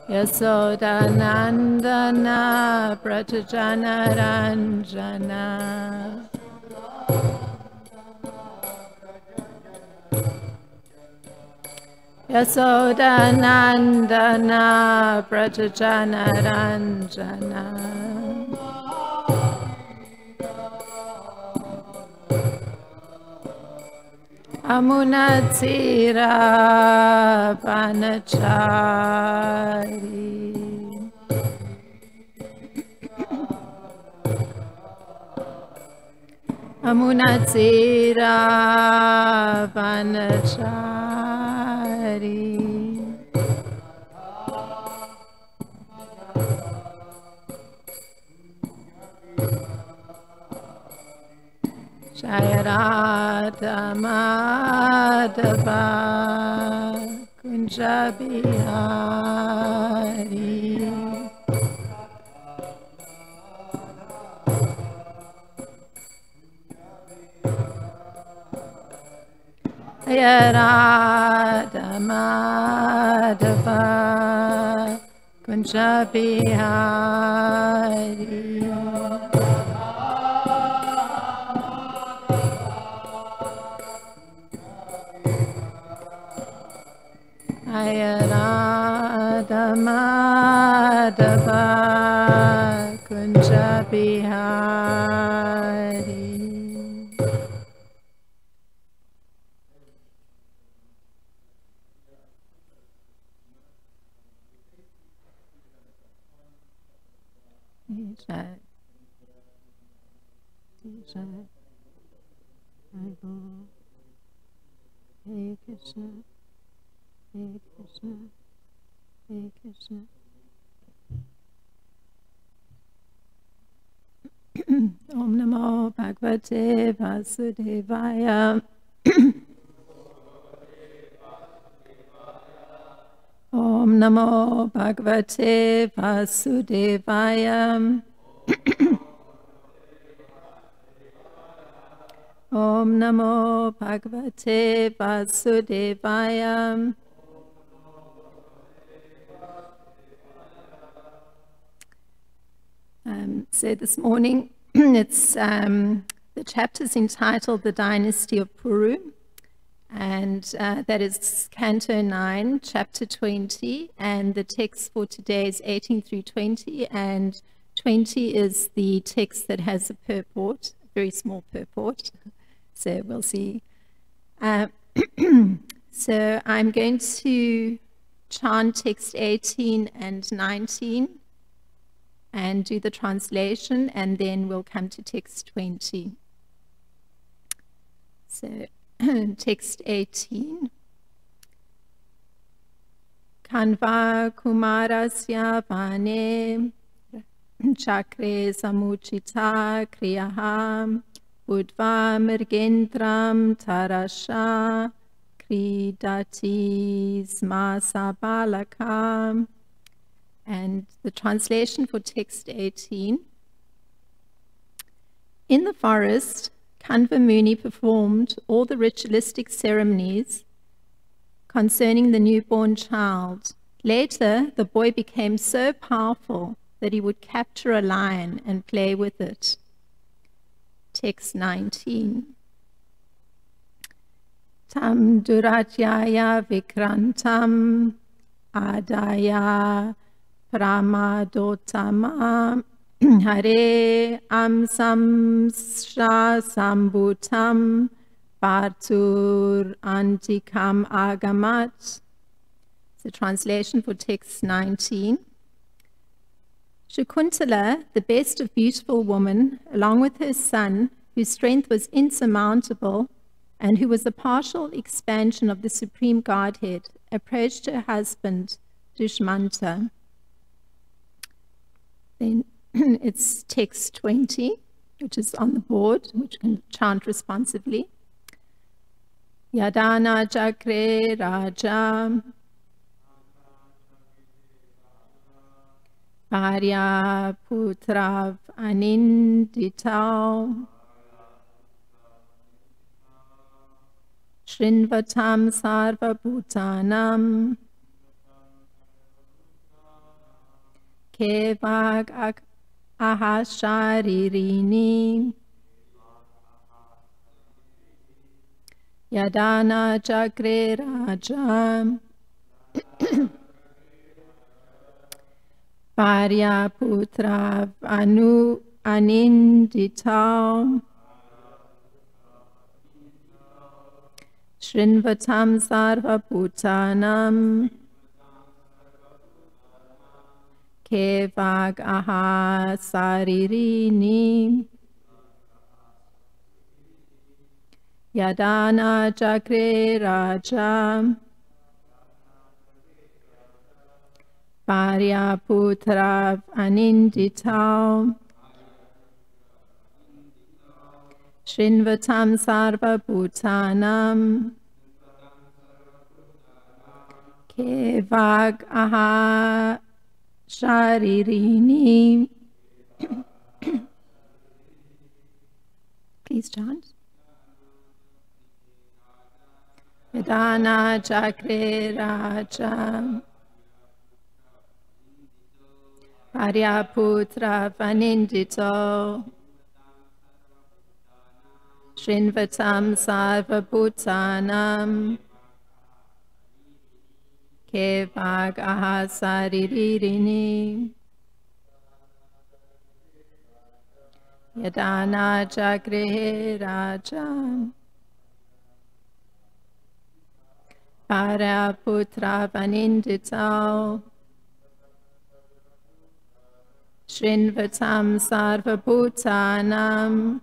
Yasodanandana Pratajanaranjana Yasodanandana Pratajanaranjana Amunatsira Panachari Amunatsira Panachari Jayarada Madhava Kunjabihari Jayarada Madhava Kunjabihari Ayarada Madhava Kunjabihari. Hare Krishna. Hare Krishna, Hare Krishna. Om Namo Bhagavate Vasudevaya. Om Namo Bhagavate Vasudevaya. Om Namo Bhagavate Vasudevaya. So this morning, it's the chapter's entitled The Dynasty of Puru, and that is Canto 9, Chapter 20, and the text for today is 18 through 20, and 20 is the text that has a purport, a very small purport, so we'll see. So I'm going to chant text 18 and 19, and do the translation, and then we'll come to text 20. So, text 18. Kanva kumarasya vane chakre samuchita kriyaha udva mirgendram tarasha kridati smasabalaka. And the translation for text 18. In the forest, Kanva Muni performed all the ritualistic ceremonies concerning the newborn child. Later, the boy became so powerful that he would capture a lion and play with it. Text 19. Tam duratyaya vikrantam adaya Pramadotama Hare Amsamsha Sambhutam Partur Antikam Agamat. The translation for text 19. Shakuntala, the best of beautiful women, along with her son, whose strength was insurmountable and who was a partial expansion of the Supreme Godhead, approached her husband, Dushmanta. Then it's text 20, which is on the board, which can chant responsively. Yadana Chakre Raja Bharya Putrav Aninditao Shrinvatam Sarva Bhutanam Kevag ahasharirini Yadana chakre rajam Varya putra anu aninditam Shrinvatam sarva putanam Kevag aha saririni Yadana chakre raja Varya putra aninditam Shrinvatam sarva bhutanam Kevag aha sharirini. Please chant. Vedana chakre raja Varya putra vanindito Shrinvatam sarva bhutanam Kevag aha saririni Yadana chakre raja Varya putra vanindito Shrinvatam sarva bhutanam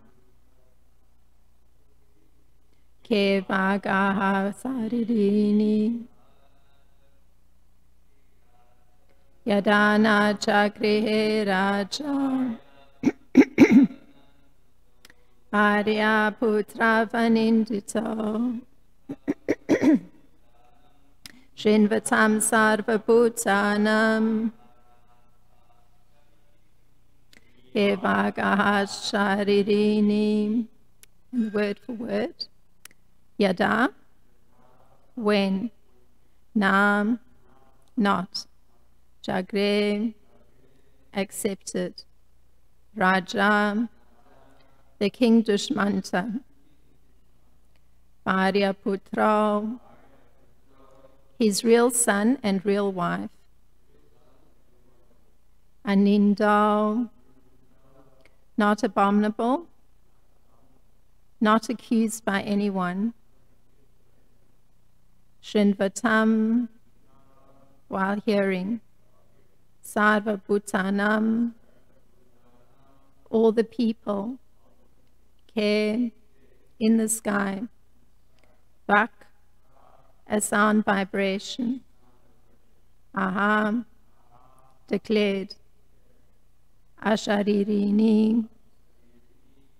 Kevag aha saririni Yadana chakre raja Varya putra vanindito Shrinvatam sarva bhutanam Kevag aha sharirini. And word for word. Yada, when. Nam, not. Chagre, accepted. Raja, the king Dushmanta. Varya putra, his real son and real wife. Anindal, not abominable, not accused by anyone. Shrinvatam, while hearing. Sarva bhutanam, all the people. Ke, in the sky. Vak, a sound vibration. Aha, declared. Asharirini,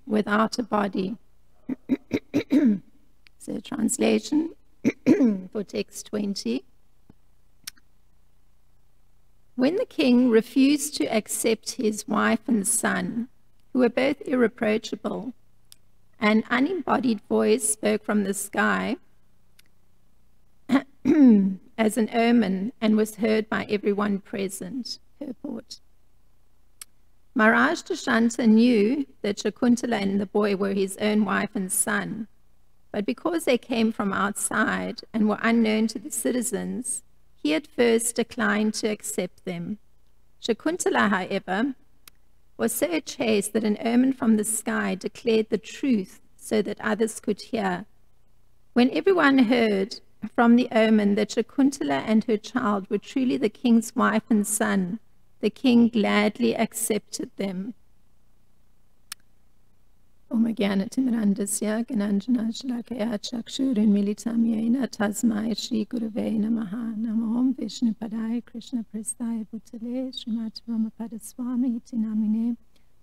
without a body. So translation for text 20. When the king refused to accept his wife and son, who were both irreproachable, an unembodied voice spoke from the sky as an omen and was heard by everyone present. Purport. Maharaj Dushyanta knew that Shakuntala and the boy were his own wife and son, but because they came from outside and were unknown to the citizens, he at first declined to accept them. Shakuntala, however, was so chaste that an omen from the sky declared the truth so that others could hear. When everyone heard from the omen that Shakuntala and her child were truly the king's wife and son, the king gladly accepted them. Om Jnana-timirandasya Gananjana Shalakaya Chakshurin Militam Yena Tasmai Shri Gurave Namaha. Namo Om Vishnu Padaya Krishna Prasthaya Bhutale Srimad Ramapada Swami Iti Namine.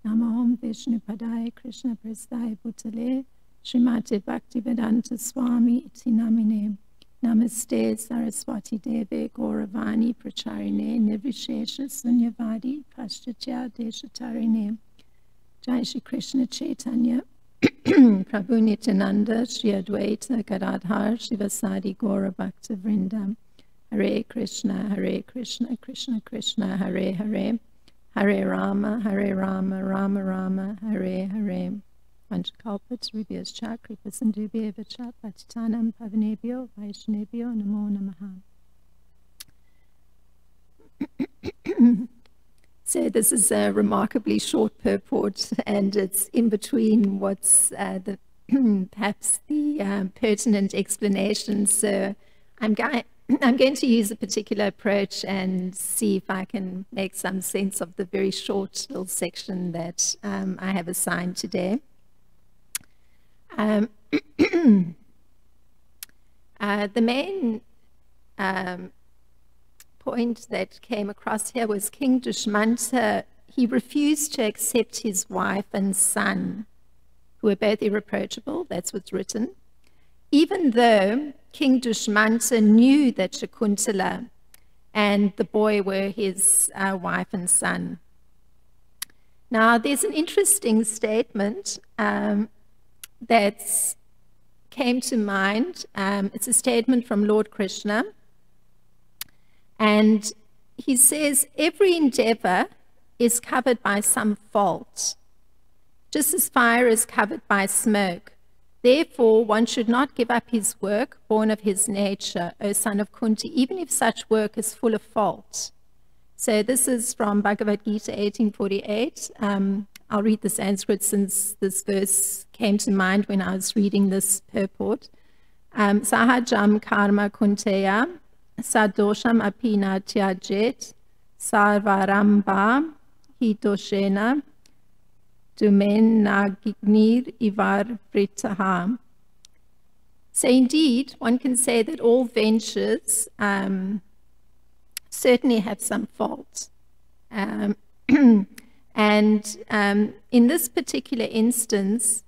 Namo Om Vishnu Padaya Krishna Prasthaya Bhutale Srimad Bhaktivedanta Swami Iti Namine. Namaste Saraswati Deve Gauravani Pracharine Nirvishesha Sunyavadi Paschatya Deshatarine. Jai Shri Krishna Chaitanya Prabhu Nityananda Shri Advaita Gadadhar Shivasadi Gaura Bhakta Vrindam. Hare Krishna Krishna Krishna Hare Hare Hare Rama, Rama Rama, Hare Hare. Vanchakalpat, Rubias Chakri, Pasandubhya Vachat, Patitanam, Pavanebhyo, Vaishnebhyo, Namo Namaha. So this is a remarkably short purport, and it's in between what's perhaps the pertinent explanation. So I'm going to use a particular approach and see if I can make some sense of the very short little section that I have assigned today. The main point that came across here was King Dushmanta. He refused to accept his wife and son, who were both irreproachable, that's what's written, even though King Dushmanta knew that Shakuntala and the boy were his wife and son. Now, there's an interesting statement that came to mind. It's a statement from Lord Krishna. And he says, every endeavor is covered by some fault, just as fire is covered by smoke. Therefore, one should not give up his work, born of his nature, O son of Kunti, even if such work is full of fault. So this is from Bhagavad Gita 1848. I'll read the Sanskrit since this verse came to mind when I was reading this purport. Sahajam karma kunteya sadosham apina tyajet sarvaramba hitoshena dumenagnir ivar vritaha. So indeed, one can say that all ventures certainly have some fault. And in this particular instance,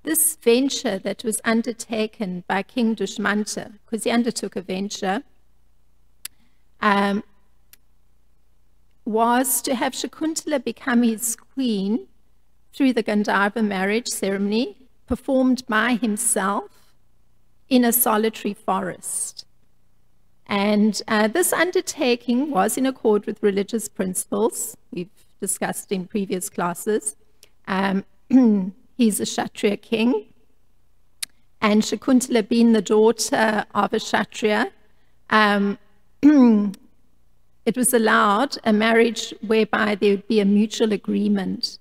this venture that was undertaken by King Dushmanta, because he undertook a venture, was to have Shakuntala become his queen through the Gandharva marriage ceremony performed by himself in a solitary forest. And this undertaking was in accord with religious principles we've discussed in previous classes. He's a Kshatriya king, and Shakuntala, being the daughter of a Kshatriya, it was allowed a marriage whereby there would be a mutual agreement.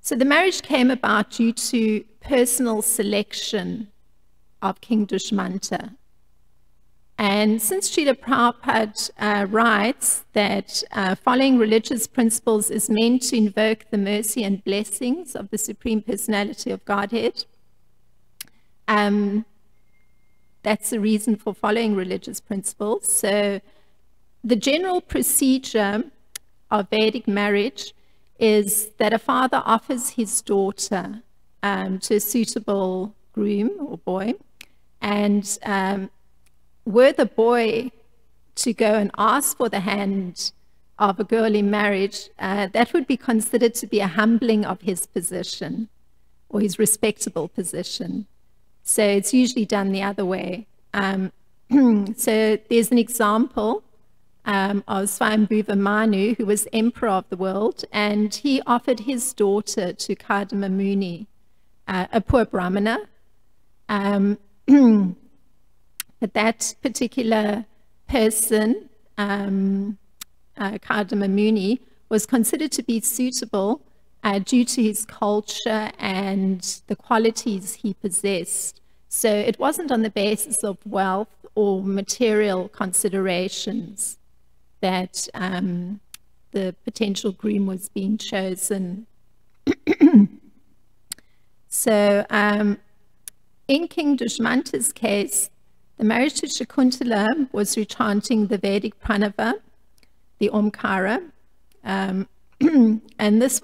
So the marriage came about due to personal selection of King Dushmanta. And since Srila Prabhupada writes that following religious principles is meant to invoke the mercy and blessings of the Supreme Personality of Godhead, that's the reason for following religious principles. So the general procedure of Vedic marriage is that a father offers his daughter to a suitable groom or boy, and were the boy to go and ask for the hand of a girl in marriage, that would be considered to be a humbling of his position or his respectable position. So it's usually done the other way. So there's an example of Swayambhuva Manu, who was emperor of the world, and he offered his daughter to Kadama Muni, a poor brahmana. But that particular person, Kadama Muni, was considered to be suitable due to his culture and the qualities he possessed. So it wasn't on the basis of wealth or material considerations that the potential groom was being chosen. So in King Dushmanta's case, the marriage to Shakuntala was through chanting the Vedic Pranava, the Omkara, and this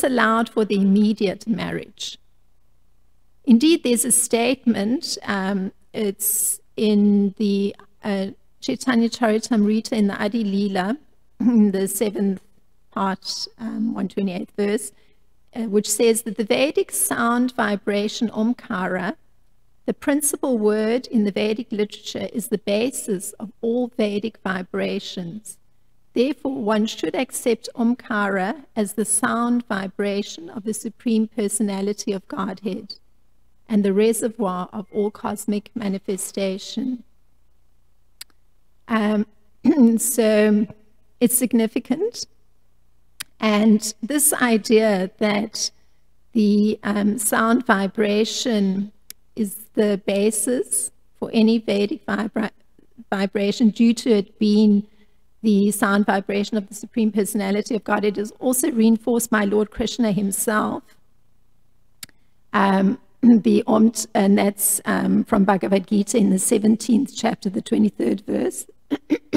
allowed for the immediate marriage. Indeed, there's a statement, it's in the Chaitanya Charitamrita in the Adi Leela, in the 7th part, 128th verse, which says that the Vedic sound vibration Omkara, the principal word in the Vedic literature, is the basis of all Vedic vibrations. Therefore, one should accept Omkara as the sound vibration of the Supreme Personality of Godhead and the reservoir of all cosmic manifestation. So it's significant. And this idea that the sound vibration is the basis for any Vedic vibration, due to it being the sound vibration of the Supreme Personality of God, it is also reinforced by Lord Krishna himself. The Om, and that's from Bhagavad Gita in the 17th chapter, the 23rd verse,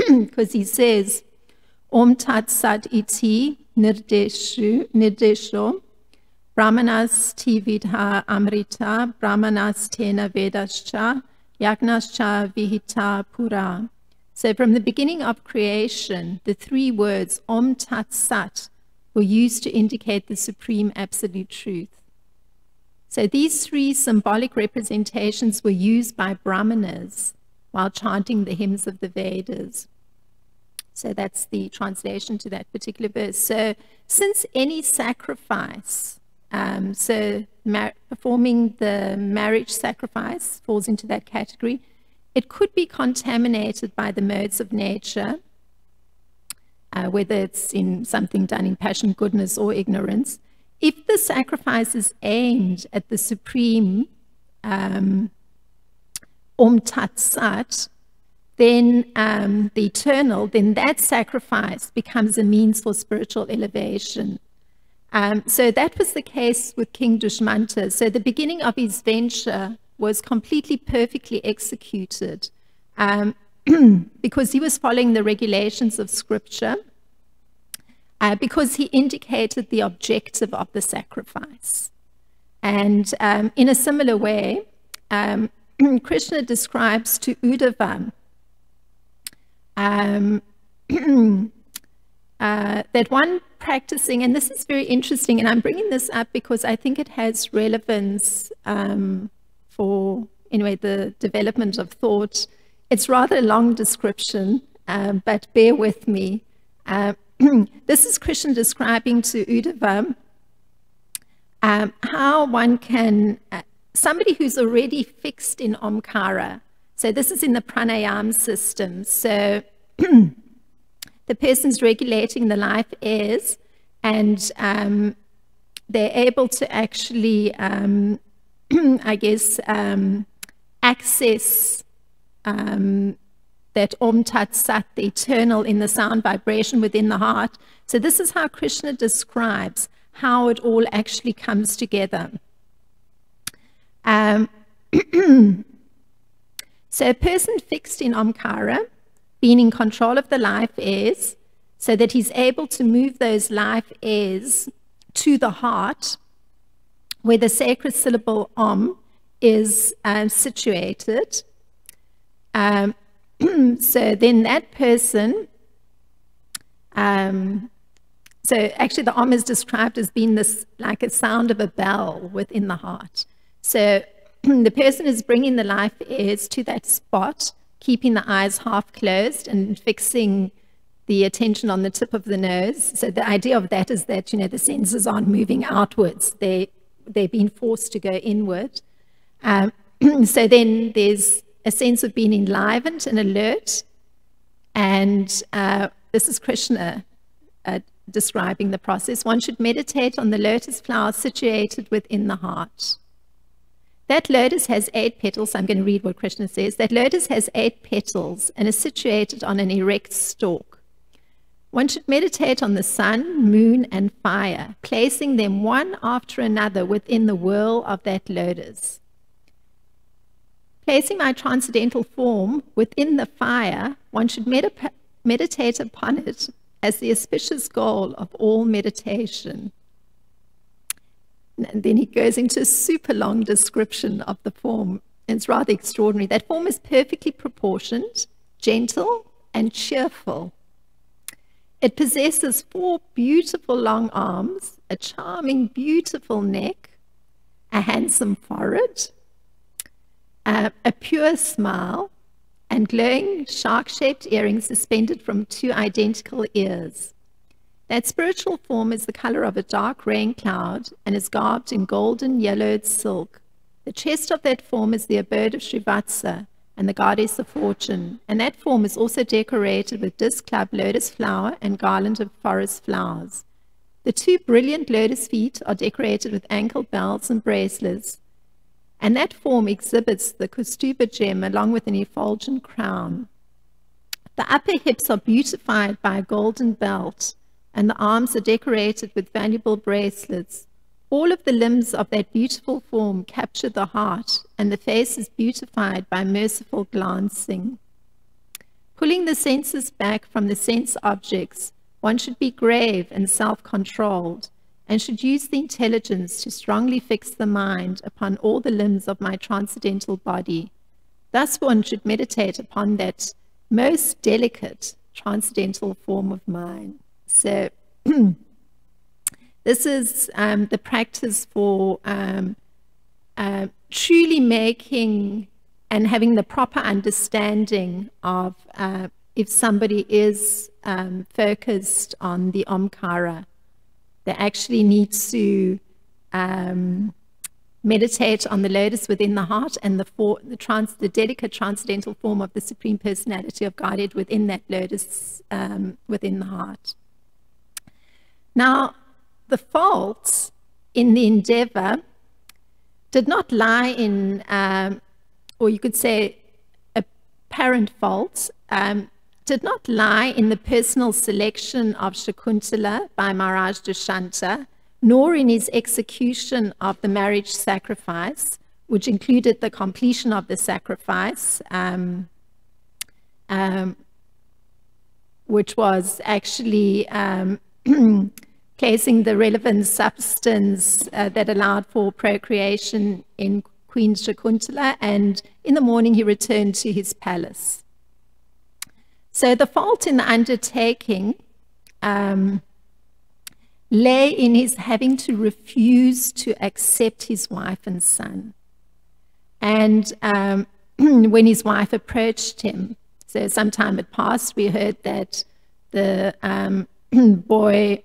because he says, Om Tat Sat Iti Nirdesho Brahmanas Ti Vidha Amrita Brahmanas Tena Vedascha Yagnascha Vihita Pura. So from the beginning of creation, the three words Om Tat Sat were used to indicate the supreme absolute truth. So these three symbolic representations were used by Brahmanas while chanting the hymns of the Vedas. So that's the translation to that particular verse. So since any sacrifice, performing the marriage sacrifice falls into that category, it could be contaminated by the modes of nature, whether it's in something done in passion, goodness, or ignorance. If the sacrifice is aimed at the supreme Om Tat Sat, then the eternal, then that sacrifice becomes a means for spiritual elevation. So that was the case with King Dushmanta. So the beginning of his venture was completely perfectly executed because he was following the regulations of scripture, because he indicated the objective of the sacrifice. And in a similar way, Krishna describes to Uddhava that one practicing, and this is very interesting, and I'm bringing this up because I think it has relevance for, anyway, the development of thought. It's rather a long description, but bear with me. This is Krishna describing to Uddhava how one can, somebody who's already fixed in Omkara, so this is in the pranayam system, so the person's regulating the life airs, and they're able to actually, I guess, access that Om Tat Sat, the eternal, in the sound vibration within the heart. So this is how Krishna describes how it all actually comes together. So a person fixed in Omkara, being in control of the life airs, so that he's able to move those life airs to the heart, where the sacred syllable Om is situated. So then that person, so actually the Om is described as being this, like a sound of a bell within the heart. So the person is bringing the life airs to that spot, keeping the eyes half closed and fixing the attention on the tip of the nose. So the idea of that is that, you know, the senses aren't moving outwards. They're being forced to go inward. So then there's a sense of being enlivened and alert. And this is Krishna describing the process. One should meditate on the lotus flower situated within the heart. That lotus has 8 petals. I'm going to read what Krishna says. That lotus has 8 petals and is situated on an erect stalk. One should meditate on the sun, moon, and fire, placing them one after another within the whirl of that lotus. Placing my transcendental form within the fire, one should meditate upon it as the auspicious goal of all meditation. And then he goes into a super long description of the form. And it's rather extraordinary. That form is perfectly proportioned, gentle, and cheerful. It possesses 4 beautiful long arms, a charming, beautiful neck, a handsome forehead, a pure smile, and glowing shark-shaped earrings suspended from 2 identical ears. That spiritual form is the color of a dark rain cloud and is garbed in golden yellowed silk. The chest of that form is the abode of Srivatsa and the goddess of fortune, and that form is also decorated with disc club lotus flower and garland of forest flowers. The 2 brilliant lotus feet are decorated with ankle bells and bracelets, and that form exhibits the Kaustuba gem along with an effulgent crown. The upper hips are beautified by a golden belt, and the arms are decorated with valuable bracelets. All of the limbs of that beautiful form capture the heart, and the face is beautified by merciful glancing. Pulling the senses back from the sense objects, one should be grave and self-controlled, and should use the intelligence to strongly fix the mind upon all the limbs of my transcendental body. Thus one should meditate upon that most delicate transcendental form of mine. So this is the practice for truly making and having the proper understanding of if somebody is focused on the Omkara. They actually need to meditate on the lotus within the heart and the delicate transcendental form of the Supreme Personality of Godhead within that lotus within the heart. Now, the fault in the endeavor did not lie in, or you could say apparent fault, did not lie in the personal selection of Shakuntala by Maharaj Dushanta, nor in his execution of the marriage sacrifice, which included the completion of the sacrifice, which was actually placing the relevant substance that allowed for procreation in Queen Shakuntala, and in the morning he returned to his palace. So the fault in the undertaking lay in his having to refuse to accept his wife and son. And when his wife approached him, so some time had passed, we heard that the boy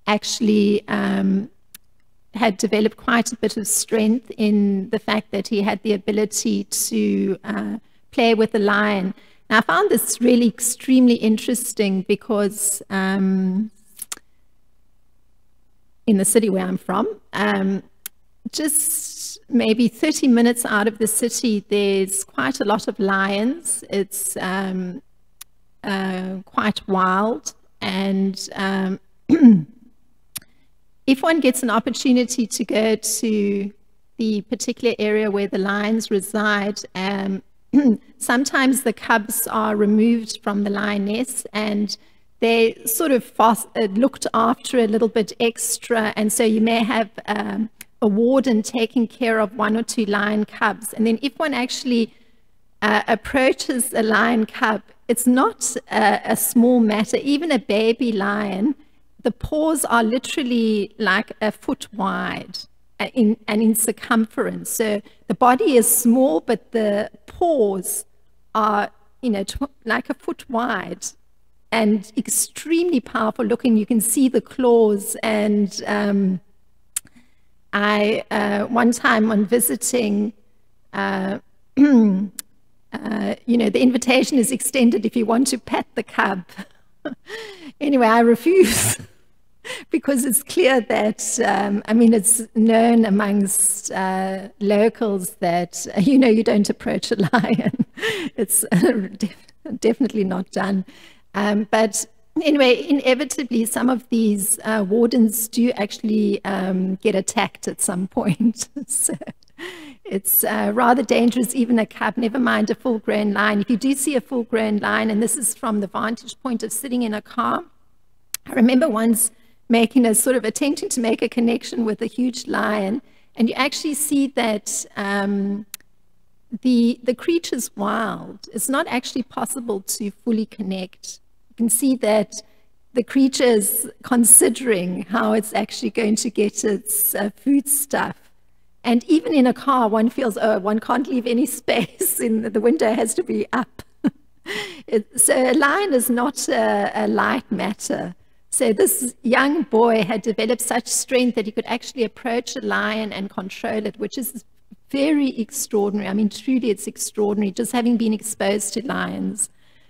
actually had developed quite a bit of strength in the fact that he had the ability to play with the lion. Now, I found this really extremely interesting because in the city where I'm from, just maybe 30 minutes out of the city, there's quite a lot of lions. It's quite wild, and if one gets an opportunity to go to the particular area where the lions reside, sometimes the cubs are removed from the lioness and they're sort of looked after a little bit extra, and so you may have a warden taking care of 1 or 2 lion cubs. And then if one actually approaches a lion cub, it's not a small matter. Even a baby lion, the paws are literally like a foot wide in circumference. So the body is small, but the paws are, like a foot wide and extremely powerful looking. You can see the claws. And one time on visiting, the invitation is extended if you want to pet the cub. Anyway, I refuse because it's clear that, it's known amongst locals that, you don't approach a lion. It's definitely not done. But anyway, inevitably, some of these wardens do actually get attacked at some point. So it's rather dangerous, even a cub, never mind a full-grown lion. If you do see a full-grown lion, and this is from the vantage point of sitting in a car, I remember once attempting to make a connection with a huge lion, and you actually see that the creature's wild. It's not actually possible to fully connect. You can see that the creature is considering how it's actually going to get its food stuff. And even in a car, one feels, oh, one can't leave any space. The window has to be up. So a lion is not a light matter. So this young boy had developed such strength that he could actually approach a lion and control it, which is very extraordinary. I mean, truly, it's extraordinary, just having been exposed to lions.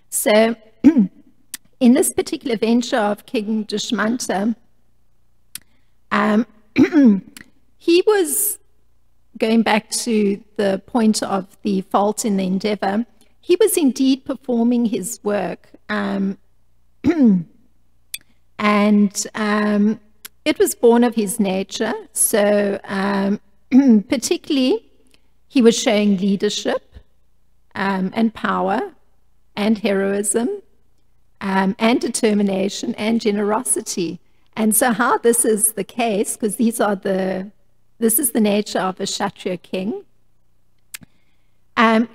So in this particular venture of King Dushmanta, he was, going back to the point of the fault in the endeavor, he was indeed performing his work. And it was born of his nature. So particularly, he was showing leadership and power and heroism and determination and generosity. And so how this is the case, because this is the nature of a Kshatriya king. In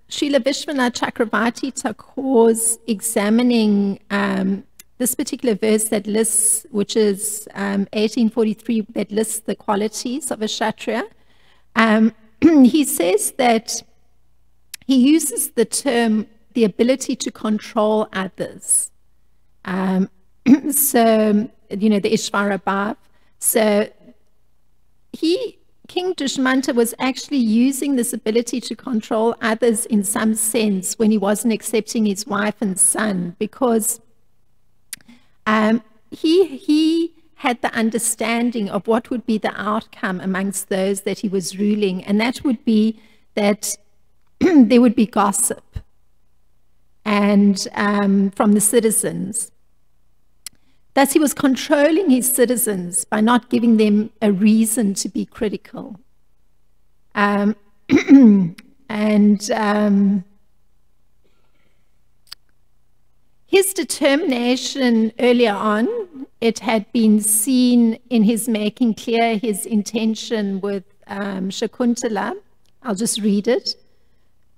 Srila Vishwanath Chakravarti Thakur's examining this particular verse that lists, which is 1843, that lists the qualities of a Kshatriya, he says that he uses the term, the ability to control others. So, you know, the Ishvara Bhav. So King Dushmanta was actually using this ability to control others in some sense when he wasn't accepting his wife and son, because he had the understanding of what would be the outcome amongst those that he was ruling, and that would be that there would be gossip and from the citizens. Thus, he was controlling his citizens by not giving them a reason to be critical. His determination earlier on, it had been seen in his making clear his intention with Shakuntala. I'll just read it.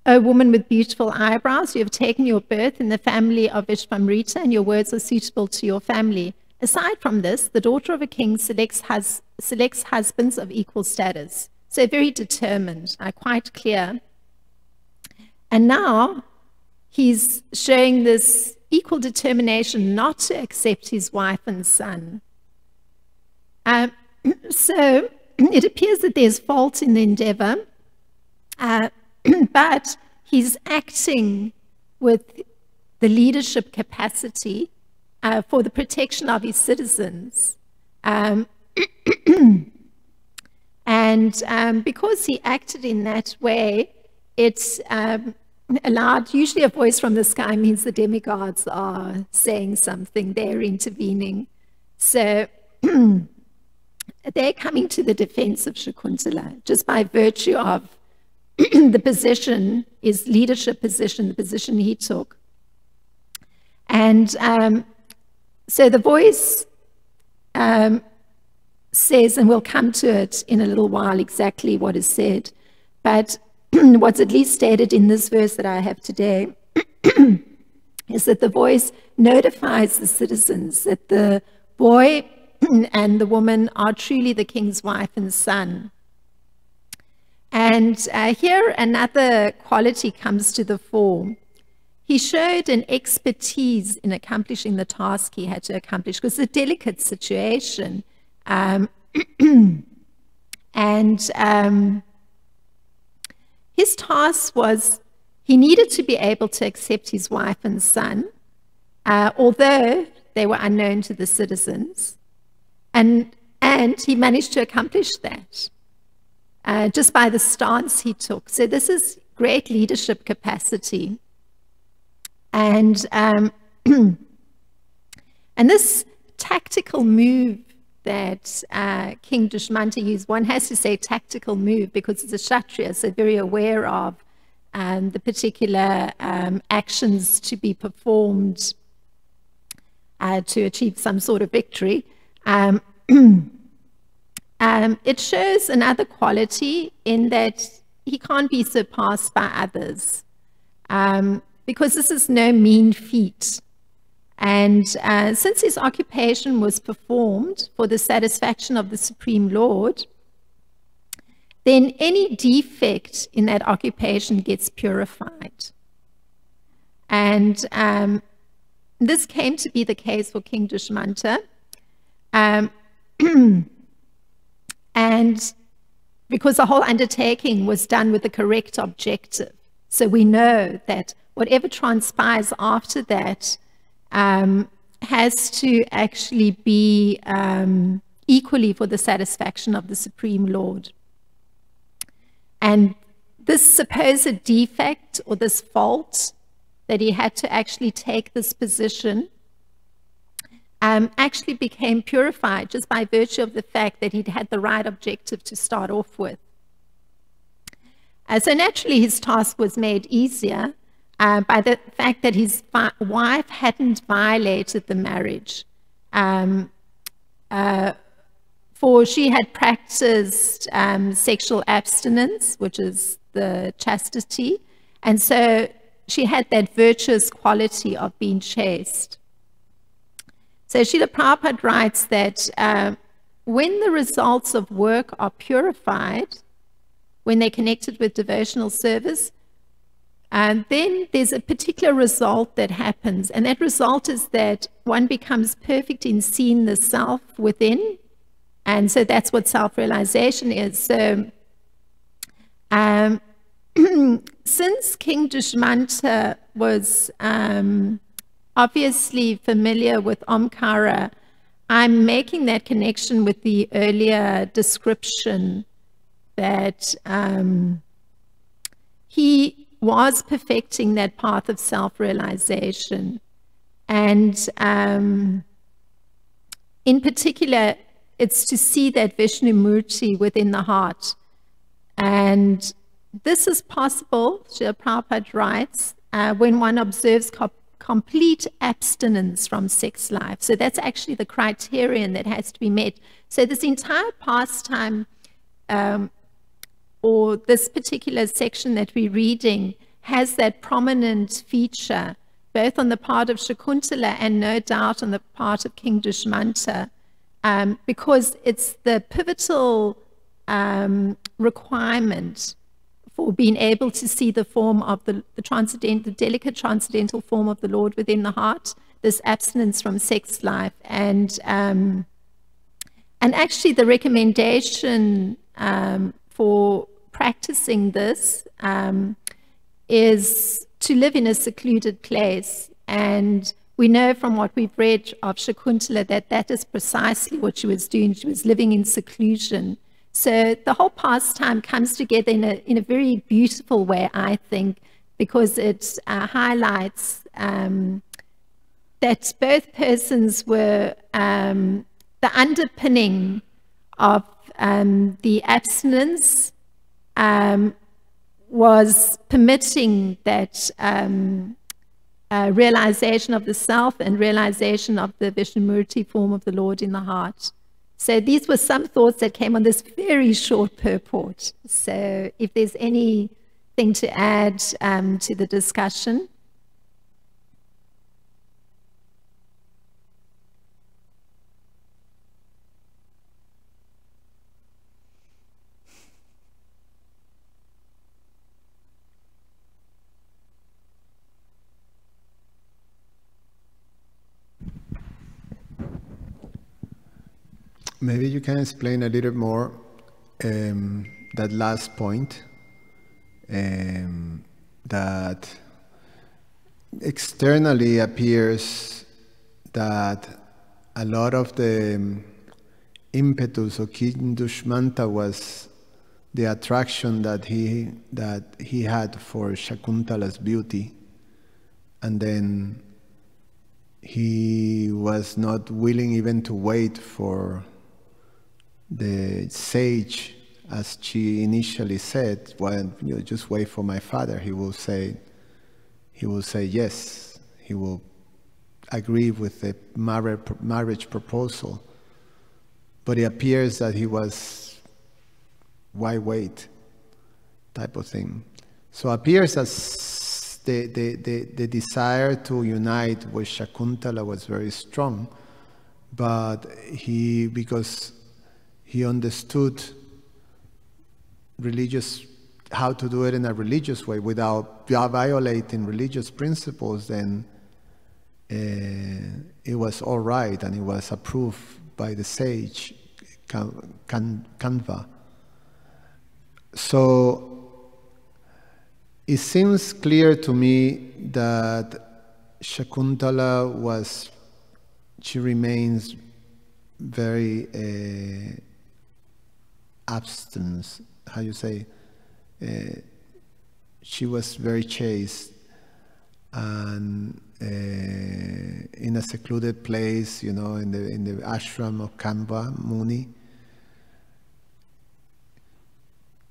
O woman with beautiful eyebrows, you have taken your birth in the family of Vishvamrita, and your words are suitable to your family. Aside from this, the daughter of a king selects husbands of equal status. So very determined, quite clear. And now he's showing this equal determination not to accept his wife and son. So it appears that there's fault in the endeavor, but he's acting with the leadership capacity for the protection of his citizens. And because he acted in that way, it's allowed, usually a voice from the sky means the demigods are saying something, they're intervening. So they're coming to the defense of Shakuntala just by virtue of the position, his leadership position, the position he took. And so the voice says, and we'll come to it in a little while exactly what is said, but what's at least stated in this verse that I have today is that the voice notifies the citizens that the boy and the woman are truly the king's wife and son. And here another quality comes to the fore. He showed an expertise in accomplishing the task he had to accomplish, because it's a delicate situation. His task was, he needed to be able to accept his wife and son, although they were unknown to the citizens. And he managed to accomplish that. Just by the stance he took. So this is great leadership capacity. And this tactical move that King Dushmanta used, one has to say tactical move because it's a Kshatriya, so very aware of the particular actions to be performed to achieve some sort of victory. It shows another quality in that he can't be surpassed by others, because this is no mean feat. And since his occupation was performed for the satisfaction of the Supreme Lord, then any defect in that occupation gets purified. And this came to be the case for King Dushmanta. And because the whole undertaking was done with the correct objective. So we know that whatever transpires after that has to actually be equally for the satisfaction of the Supreme Lord. And this supposed defect or this fault that he had to actually take this position actually became purified just by virtue of the fact that he'd had the right objective to start off with. So naturally his task was made easier by the fact that his wife hadn't violated the marriage. For she had practiced sexual abstinence, which is the chastity, and so she had that virtuous quality of being chaste. So Srila Prabhupada writes that when the results of work are purified, when they're connected with devotional service, then there's a particular result that happens, and that result is that one becomes perfect in seeing the self within, and so that's what self-realization is. So since King Dushmanta was obviously familiar with Omkara, I'm making that connection with the earlier description that he was perfecting that path of self-realization. And in particular, it's to see that Vishnu Murti within the heart. And this is possible, Srila Prabhupada writes, when one observes complete abstinence from sex life. So that's actually the criterion that has to be met. So this entire pastime, or this particular section that we're reading, has that prominent feature, both on the part of Shakuntala and no doubt on the part of King Dushmanta, because it's the pivotal requirement for being able to see the form of the delicate transcendental form of the Lord within the heart, this abstinence from sex life. And actually the recommendation for practicing this is to live in a secluded place. And we know from what we've read of Shakuntala that that is precisely what she was doing. She was living in seclusion. So the whole pastime comes together in a very beautiful way, I think, because it highlights that both persons were the underpinning of the abstinence was permitting that realization of the self and realization of the Vishnumurti form of the Lord in the heart. So these were some thoughts that came on this very short purport. So if there's anything to add to the discussion. Maybe you can explain a little more that last point, that externally appears that a lot of the impetus of King Dushmanta was the attraction that he had for Shakuntala's beauty, and then he was not willing even to wait for the sage, as she initially said, well, you know, just wait for my father. He will say yes. He will agree with the marriage proposal. But it appears that he was, why wait, type of thing. So it appears as the desire to unite with Shakuntala was very strong, but because he understood how to do it in a religious way without violating religious principles, then it was all right, and it was approved by the sage Kanva. So it seems clear to me that Shakuntala she remains very abstinent. How you say? She was very chaste and in a secluded place, in the ashram of Kanva Muni.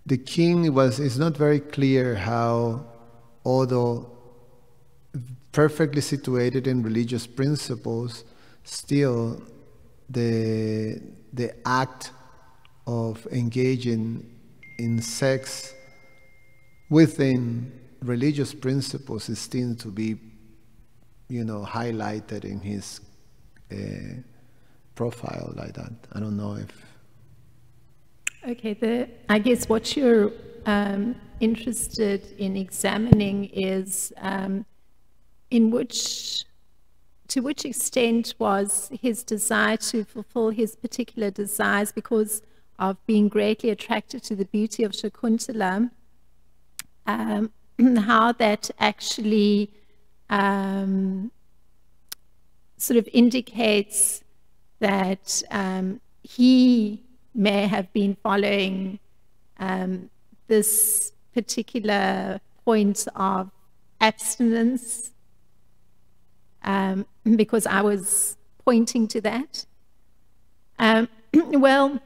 The king it's not very clear how, although perfectly situated in religious principles, still the act of engaging in sex within religious principles is still to be, highlighted in his profile like that. I don't know if... Okay, I guess what you're interested in examining is to which extent was his desire to fulfill his particular desires because of being greatly attracted to the beauty of Shakuntala, how that actually sort of indicates that he may have been following this particular point of abstinence, because I was pointing to that. Well,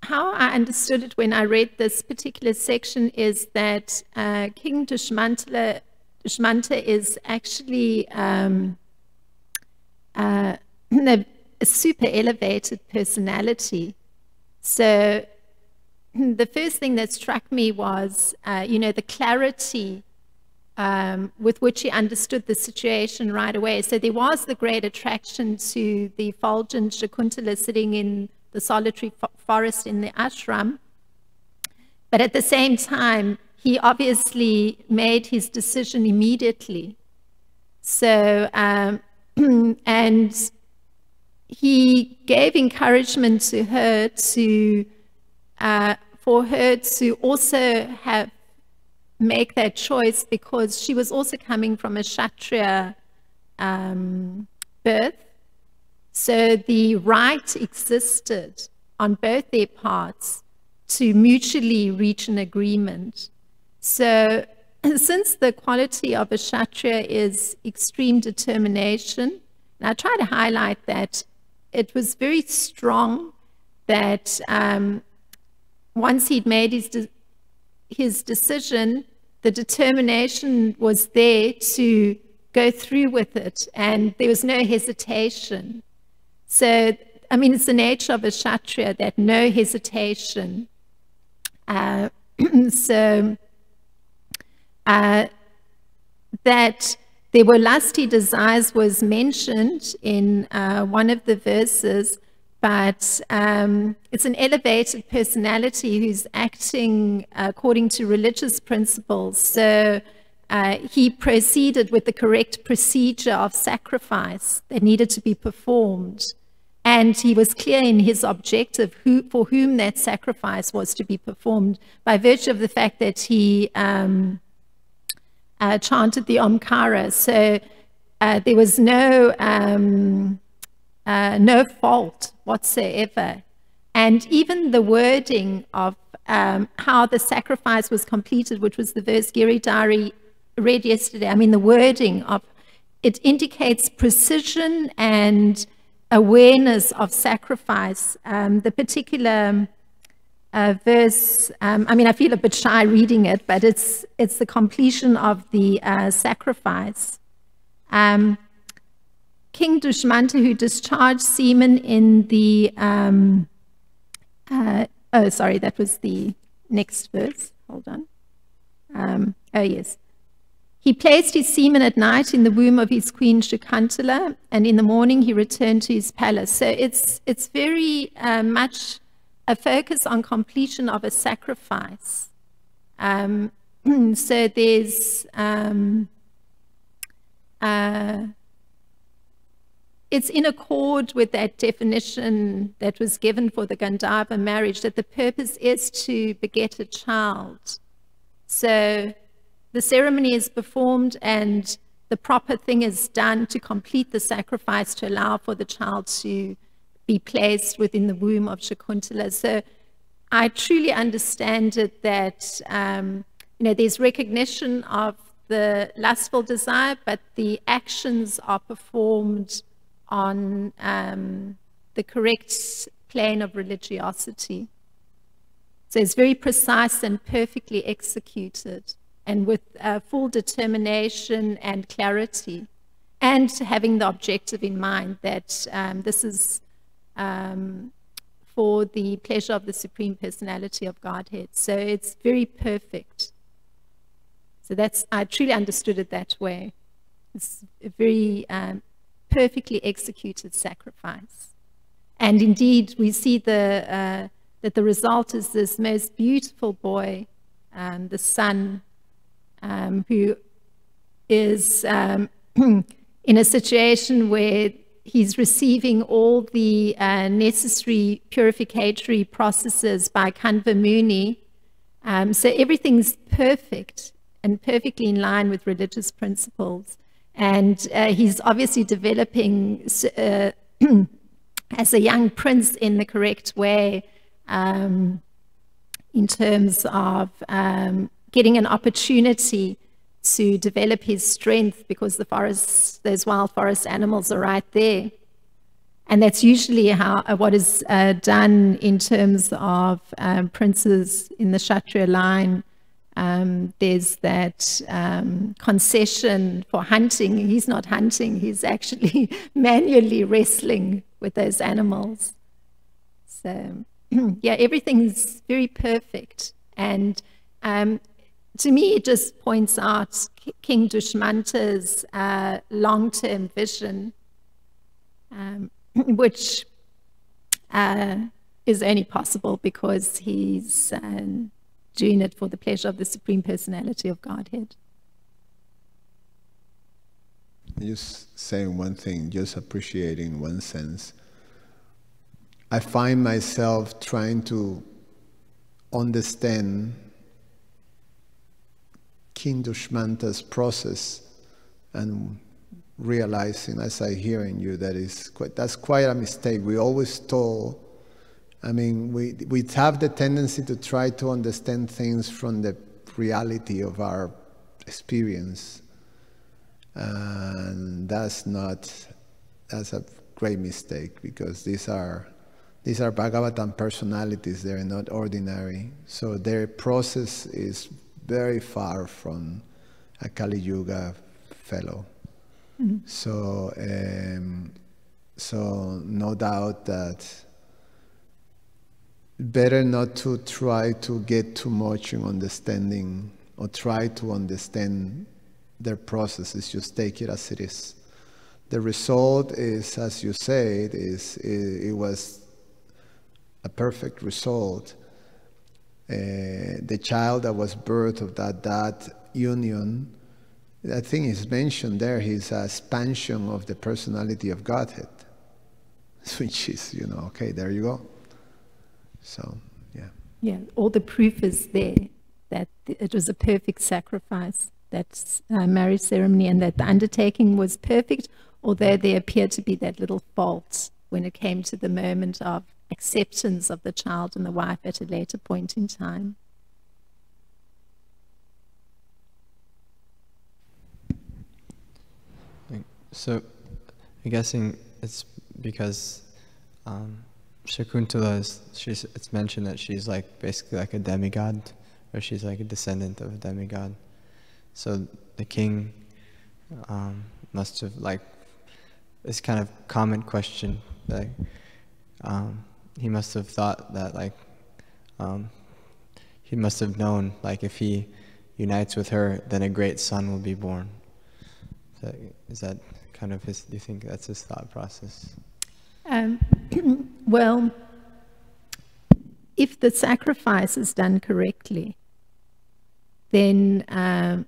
how I understood it when I read this particular section is that King Dushmanta is actually a super elevated personality. So the first thing that struck me was, the clarity with which he understood the situation right away. So there was the great attraction to the effulgent Shakuntala sitting in the solitary forest in the ashram. But at the same time, he obviously made his decision immediately. So, and he gave encouragement to her for her to also make that choice, because she was also coming from a Kshatriya birth. So the right existed on both their parts to mutually reach an agreement. So since the quality of a Kshatriya is extreme determination, and I try to highlight that it was very strong that once he'd made his decision, the determination was there to go through with it, and there was no hesitation. So, I mean, it's the nature of a Kshatriya, that no hesitation. That there were lusty desires was mentioned in one of the verses, but it's an elevated personality who's acting according to religious principles. So he proceeded with the correct procedure of sacrifice that needed to be performed. And he was clear in his objective for whom that sacrifice was to be performed, by virtue of the fact that he chanted the Omkara. So there was no fault whatsoever. And even the wording of how the sacrifice was completed, which was the verse Giridhari read yesterday, I mean, the wording of it indicates precision and awareness of sacrifice. The particular verse, I mean, I feel a bit shy reading it, but it's the completion of the sacrifice. King Dushmanta, who discharged semen in the, oh, sorry, that was the next verse. Hold on. Oh, yes. He placed his semen at night in the womb of his queen Shakuntala, and in the morning he returned to his palace. So it's very much a focus on completion of a sacrifice. So there's it's in accord with that definition that was given for the Gandharva marriage, that the purpose is to beget a child. So the ceremony is performed and the proper thing is done to complete the sacrifice to allow for the child to be placed within the womb of Shakuntala. So I truly understand it that there's recognition of the lustful desire, but the actions are performed on the correct plane of religiosity. So it's very precise and perfectly executed, and with full determination and clarity, and having the objective in mind that this is for the pleasure of the Supreme Personality of Godhead. So it's very perfect. So I truly understood it that way. It's a very perfectly executed sacrifice. And indeed, we see that the result is this most beautiful boy, the son, who is in a situation where he's receiving all the necessary purificatory processes by Kanva Muni. So everything's perfect and perfectly in line with religious principles. And he's obviously developing as a young prince in the correct way, in terms of getting an opportunity to develop his strength, because those wild forest animals are right there. And that's usually what is done in terms of princes in the Kshatriya line. There's that concession for hunting. He's not hunting, he's actually manually wrestling with those animals. So yeah, everything's very perfect. And to me, it just points out King Dushmanta's long-term vision, which is only possible because he's doing it for the pleasure of the Supreme Personality of Godhead. Just saying one thing, just appreciating one sense. I find myself trying to understand King Dushmanta's process and realizing, as I hear in you, that's quite a mistake. We always told, we have the tendency to try to understand things from the reality of our experience, and that's a great mistake, because these are Bhagavatam personalities. They're not ordinary, so their process is very far from a Kali Yuga fellow. Mm-hmm. So no doubt that better not to try to get too much in understanding or try to understand their processes. Just take it as it is. The result is, as you said, it was a perfect result. The child that was birthed of that union, I think is mentioned there, is a expansion of the personality of Godhead, which is, okay, there you go. So, yeah. Yeah, all the proof is there that it was a perfect sacrifice, that marriage ceremony, and that the undertaking was perfect, although there appeared to be that little fault when it came to the moment of acceptance of the child and the wife at a later point in time. So, I'm guessing it's because Shakuntala it's mentioned that she's basically like a demigod, or she's like a descendant of a demigod. So the king must have this kind of common question, he must have thought that he must have known, if he unites with her, then a great son will be born. Is that kind of his, do you think that's his thought process? Well, if the sacrifice is done correctly, then a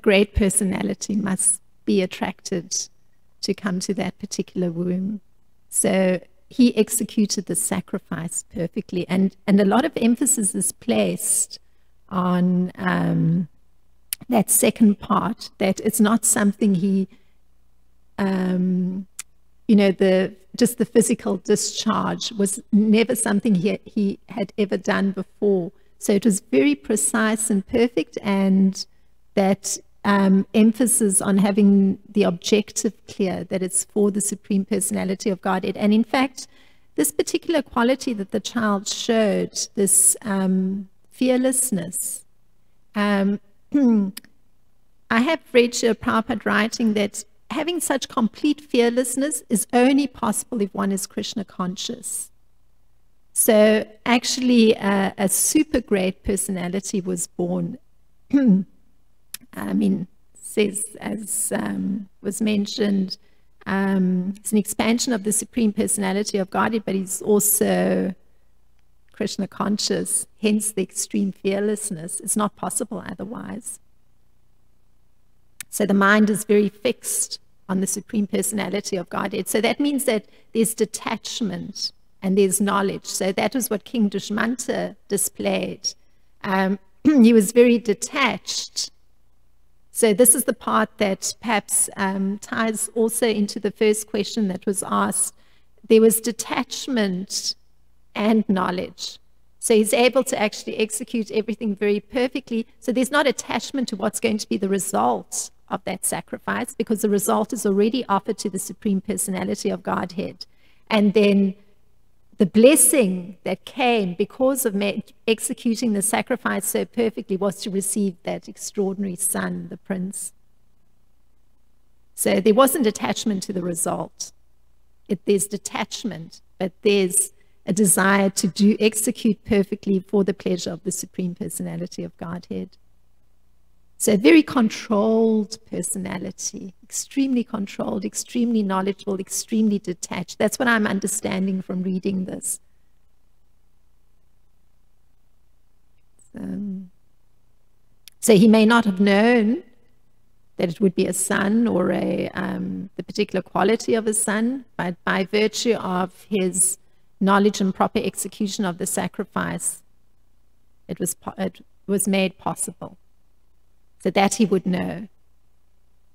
great personality must be attracted to come to that particular womb. So he executed the sacrifice perfectly, and a lot of emphasis is placed on that second part, that it's not something he, just the physical discharge was never something he had ever done before. So it was very precise and perfect, and that emphasis on having the objective clear, that it's for the Supreme Personality of Godhead. And in fact, this particular quality that the child showed, this fearlessness, I have read Srila Prabhupada writing that having such complete fearlessness is only possible if one is Krishna conscious. So actually a super great personality was born. Says, as was mentioned, it's an expansion of the Supreme Personality of Godhead, but he's also Krishna conscious, hence the extreme fearlessness. It's not possible otherwise. So the mind is very fixed on the Supreme Personality of Godhead. So that means that there's detachment and there's knowledge. So that was what King Dushmanta displayed. He was very detached. So this is the part that perhaps ties also into the first question that was asked. There was detachment and knowledge. So he's able to actually execute everything very perfectly. So there's not attachment to what's going to be the result of that sacrifice, because the result is already offered to the Supreme Personality of Godhead. And then the blessing that came because of executing the sacrifice so perfectly was to receive that extraordinary son, the prince. So there wasn't attachment to the result. There's detachment, but there's a desire to execute perfectly for the pleasure of the Supreme Personality of Godhead. So a very controlled personality, extremely controlled, extremely knowledgeable, extremely detached. That's what I'm understanding from reading this. So he may not have known that it would be a son or the particular quality of a son, but by virtue of his knowledge and proper execution of the sacrifice, it was made possible. So that he would know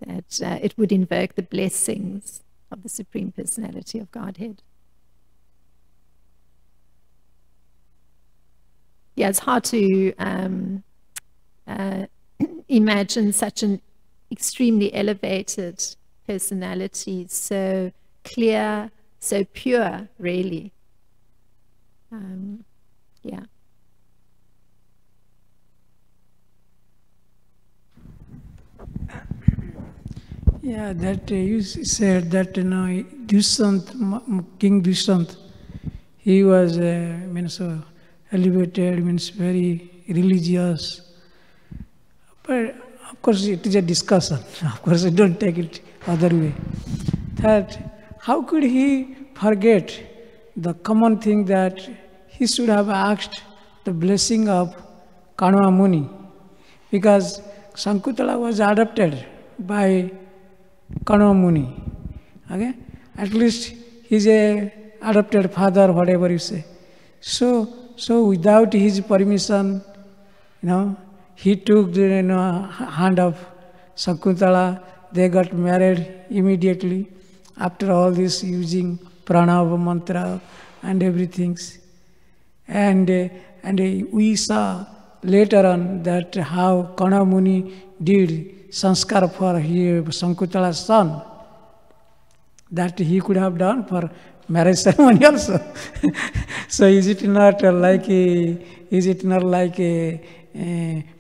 that it would invoke the blessings of the Supreme Personality of Godhead. Yeah, it's hard to imagine such an extremely elevated personality, so clear, so pure, really. Yeah. Yeah, that you said that King Dushant, he was so elevated, means very religious. But of course, it is a discussion. Of course, I don't take it other way. That how could he forget the common thing that he should have asked the blessing of Kanwa Muni, because Sankutala was adopted by Kanwa Muni. Okay? At least he's a adopted father, whatever you say. So without his permission, he took the hand of Sakuntala. They got married immediately after all this, using pranava mantra and everything. And we saw later on that how Kanwa Muni did sanskar for Sankutala's son, that he could have done for marriage ceremony also. So is it not like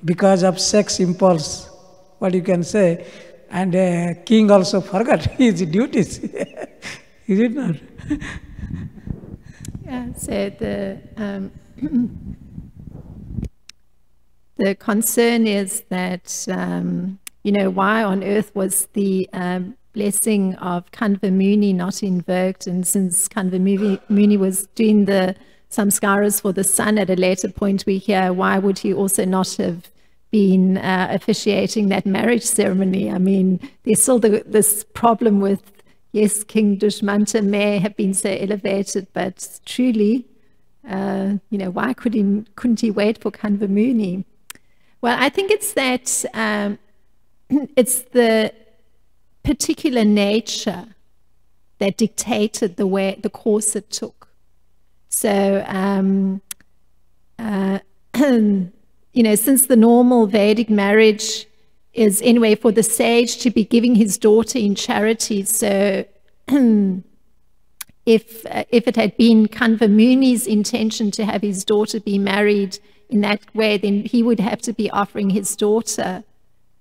because of sex impulse, what you can say, and king also forgot his duties? Is it not? Yeah, so the concern is that, why on earth was the blessing of Kanva Muni not invoked? And since Kanva Muni was doing the samskaras for the son at a later point, we hear, why would he also not have been officiating that marriage ceremony? I mean, there's still this problem with, yes, King Dushmanta may have been so elevated, but truly, why couldn't he wait for Kanva Muni? Well, I think it's that it's the particular nature that dictated the course it took. So, since the normal Vedic marriage is anyway for the sage to be giving his daughter in charity, so if it had been Kanva Muni's intention to have his daughter be married in that way, then he would have to be offering his daughter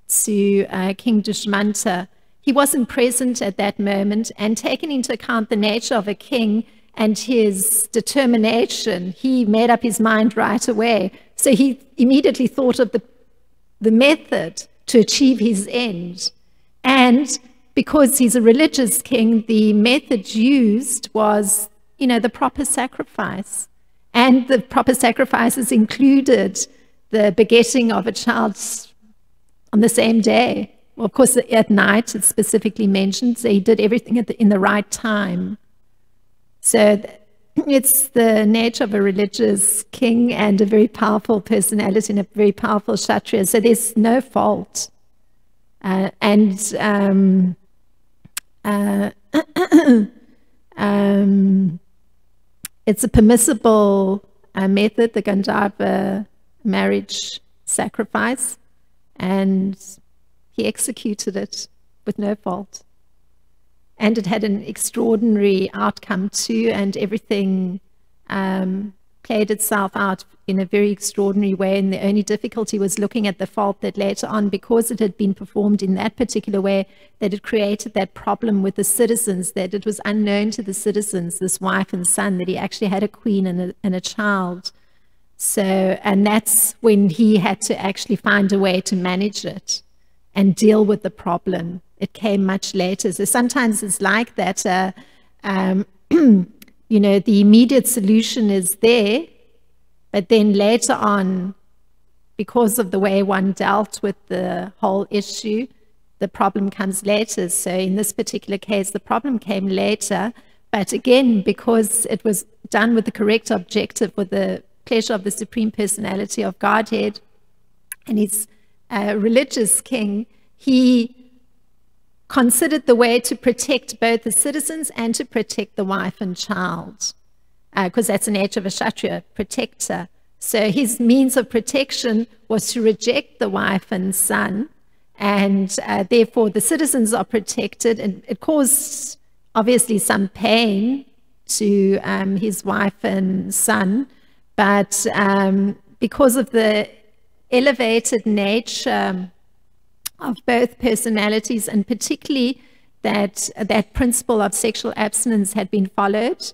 to King Dushmanta. He wasn't present at that moment, and taking into account the nature of a king and his determination, he made up his mind right away. So he immediately thought of the method to achieve his end. And because he's a religious king, the method used was, the proper sacrifice. And the proper sacrifices included the begetting of a child on the same day. Well, of course, at night, it's specifically mentioned, so he did everything in the right time. So it's the nature of a religious king and a very powerful personality and a very powerful Kshatriya. So there's no fault. It's a permissible method, the Gandharva marriage sacrifice, and he executed it with no fault. And it had an extraordinary outcome too, and everything played itself out in a very extraordinary way. And the only difficulty was looking at the fault that later on, because it had been performed in that particular way, that it created that problem with the citizens, that it was unknown to the citizens, this wife and son, that he actually had a queen and a child. So, and that's when he had to actually find a way to manage it and deal with the problem. It came much later. So sometimes it's like that, the immediate solution is there, but then later on, because of the way one dealt with the whole issue, the problem comes later. So in this particular case, the problem came later, but again, because it was done with the correct objective, with the pleasure of the Supreme Personality of Godhead, and he's a religious king, he considered the way to protect both the citizens and to protect the wife and child, because that's the nature of a Kshatriya, protector. So his means of protection was to reject the wife and son, and therefore the citizens are protected, and it caused obviously some pain to his wife and son, but because of the elevated nature of both personalities, and particularly that principle of sexual abstinence had been followed,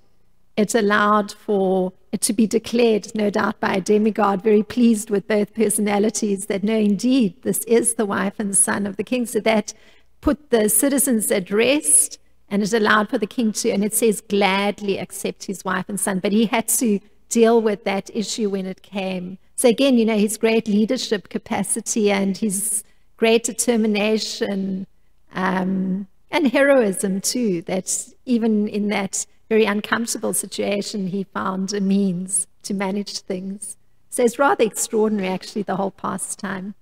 it allowed for it to be declared, no doubt by a demigod, very pleased with both personalities, that no, indeed, this is the wife and son of the king. So that put the citizens at rest, and it allowed for the king to, and it says, gladly accept his wife and son. But he had to deal with that issue when it came. So again, his great leadership capacity and his great determination and heroism too, that even in that very uncomfortable situation, he found a means to manage things. So it's rather extraordinary, actually, the whole pastime.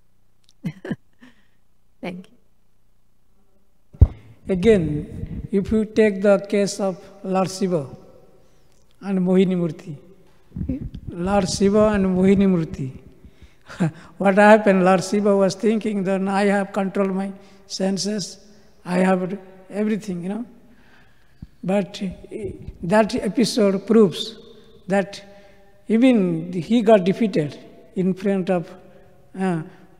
Thank you. Again, if you take the case of Lord Shiva and Mohini Murti, Lord Shiva and Mohini Murti, what happened? Lord Shiva was thinking that I have controlled my senses, I have everything, But that episode proves that even he got defeated in front of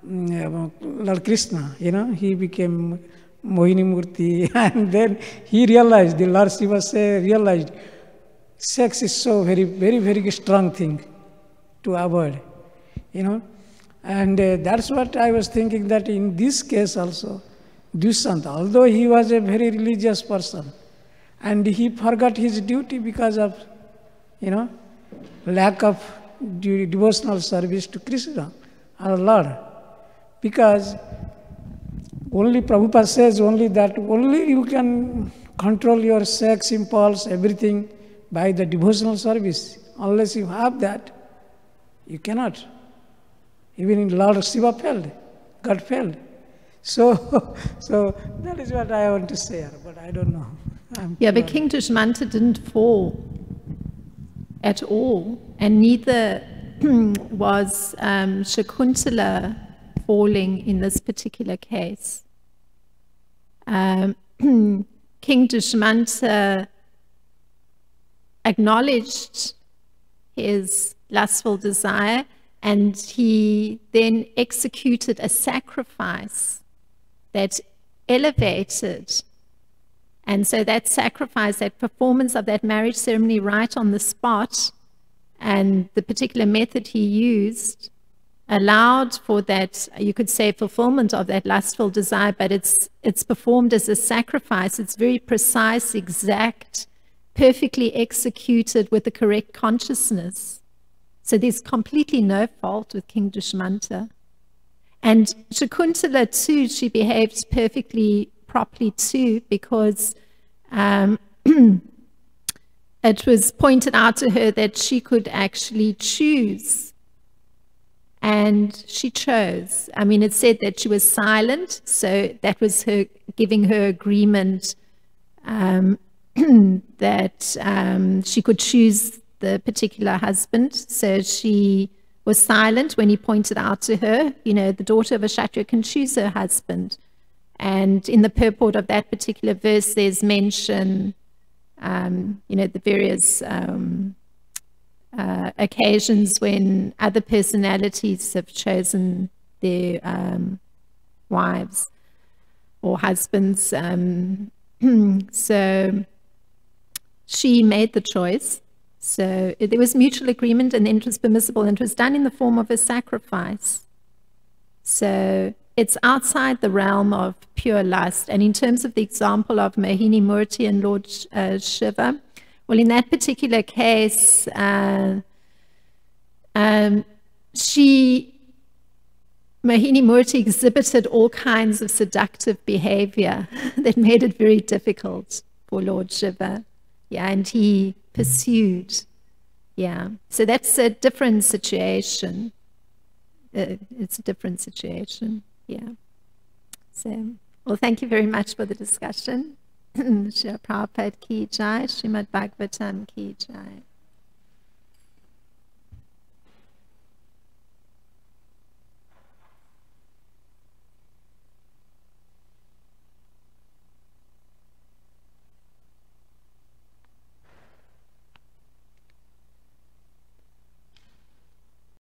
Lord Krishna, he became Mohini Murti, and then he realized, the Lord Shiva realized, sex is so very, very, very strong thing to avoid, And that's what I was thinking, that in this case also, Dushyanta, although he was a very religious person, and he forgot his duty because of, lack of devotional service to Krishna, our Lord. Because only Prabhupada says only that only you can control your sex impulse, everything, by the devotional service. Unless you have that, you cannot. Even in Lord Shiva failed, God failed. So that is what I want to say, but I don't know. But King Dushmanta didn't fall at all, and neither was Shakuntala falling in this particular case. King Dushmanta acknowledged his lustful desire, and he then executed a sacrifice that elevated. And so that sacrifice, that performance of that marriage ceremony right on the spot, and the particular method he used, allowed for that, you could say, fulfillment of that lustful desire, but it's performed as a sacrifice. It's very precise, exact, perfectly executed with the correct consciousness. So there's completely no fault with King Dushmanta. And Shakuntala too, she behaved perfectly properly too, because it was pointed out to her that she could actually choose. And she chose. I mean, it said that she was silent, so that was her giving her agreement that she could choose the particular husband. So she was silent when he pointed out to her, the daughter of a Kshatriya can choose her husband. And in the purport of that particular verse, there's mention, the various occasions when other personalities have chosen their wives or husbands. So she made the choice. So there was mutual agreement, and then it was permissible, and it was done in the form of a sacrifice. So it's outside the realm of pure lust. And in terms of the example of Mohini Murti and Lord Shiva, well, in that particular case, Mohini Murti exhibited all kinds of seductive behavior that made it very difficult for Lord Shiva. And he pursued. So that's a different situation. It's a different situation. So, well, thank you very much for the discussion. Srila Prabhupada ki jai, Srimad Bhagavatam ki jai.